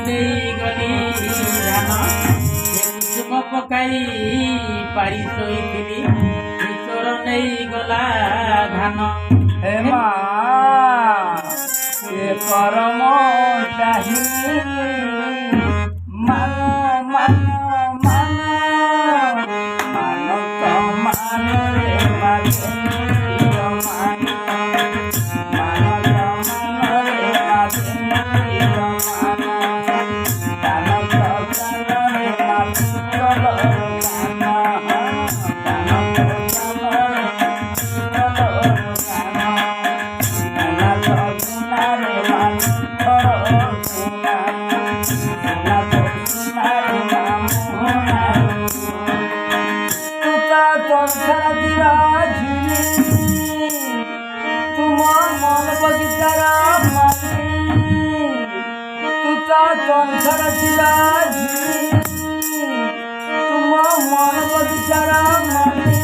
ଦେଇ ଗଲି ଧାନ ଏ କୁସୁମ ପକାଇ ପାରି ଶୋଇଥିଲି ଈଶ୍ୱର ନେଇ ଗଲା ଧାନ। ହେ ମା ଏ କରମ ଚାହିଁ ମାନ ମାନ ମାନ ମାନ ତ ମାନ ରେ ମାନ संसार तुम मन बगीचार माली